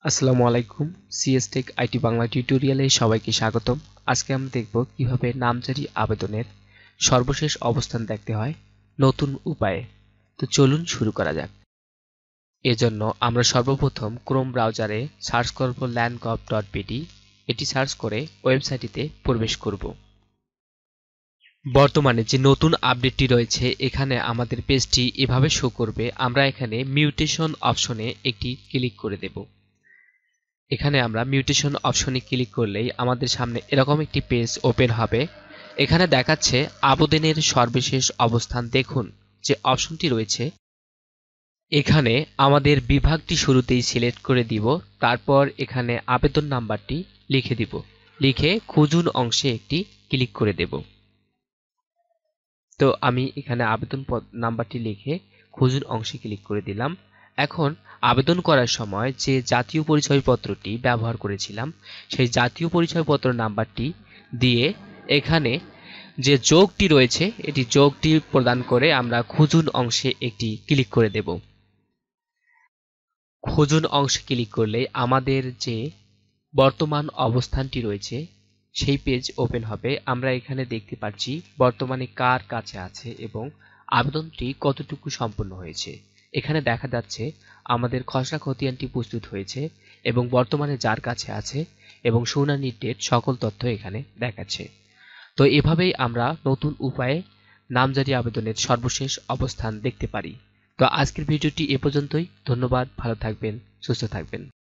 আসসালামু আলাইকুম। CS take IT Bangla টিউটোরিয়ালে সবাইকে স্বাগতম। আজকে আমরা দেখব কিভাবে নামজারি আবেদনের সর্বশেষ অবস্থান দেখতে হয় নতুন উপায়ে। তো চলুন শুরু করা যাক। এজন্য আমরা সর্বপ্রথম ক্রোম ব্রাউজারে সার্চ করব landgov.pt। এটি সার্চ করে ওয়েবসাইটটিতে প্রবেশ করব। বর্তমানে যে নতুন আপডেটটি রয়েছে এখানে আমাদের পেজটি এভাবে শো করবে। আমরা এখানে মিউটেশন অপশনে একটি ক্লিক করে দেব। এখানে আমরা মিউটেশন অপশনে ক্লিক করলেই আমাদের সামনে এরকম একটি পেজ ওপেন হবে। এখানে দেখাচ্ছে আবেদনের সর্বশেষ অবস্থান দেখুন যে অপশনটি রয়েছে। এখানে আমাদের বিভাগটি শুরুতেই সিলেক্ট করে দিব, তারপর এখানে আবেদন নাম্বারটি লিখে দিব, লিখে খুঁজুন অংশে একটি ক্লিক করে দেব। তো আমি এখানে আবেদন নাম্বারটি লিখে খুঁজুন অংশে ক্লিক করে দিলাম। এখন আবেদন করার সময় যে জাতীয় পরিচয়পত্রটি ব্যবহার করেছিলাম সেই জাতীয় পরিচয়পত্র নাম্বারটি দিয়ে এখানে যে যোগটি রয়েছে এটি যোগটি প্রদান করে আমরা খুঁজুন অংশে একটি ক্লিক করে দেব। খুঁজুন অংশে ক্লিক করলে আমাদের যে বর্তমান অবস্থানটি রয়েছে সেই পেজ ওপেন হবে। আমরা এখানে দেখতে পাচ্ছি বর্তমানে কার কাছে আছে এবং আবেদনটি কতটুকু সম্পন্ন হয়েছে। এখানে দেখা যাচ্ছে আমাদের খসড়া খতিয়ানটি প্রস্তুত হয়েছে এবং বর্তমানে যার কাছে আছে এবং শুনানির ডেট সকল তথ্য এখানে দেখাচ্ছে। তো এভাবেই আমরা নতুন উপায়ে নামজারি আবেদনের সর্বশেষ অবস্থান দেখতে পারি। তো আজকের ভিডিওটি এ পর্যন্তই। ধন্যবাদ, ভালো থাকবেন, সুস্থ থাকবেন।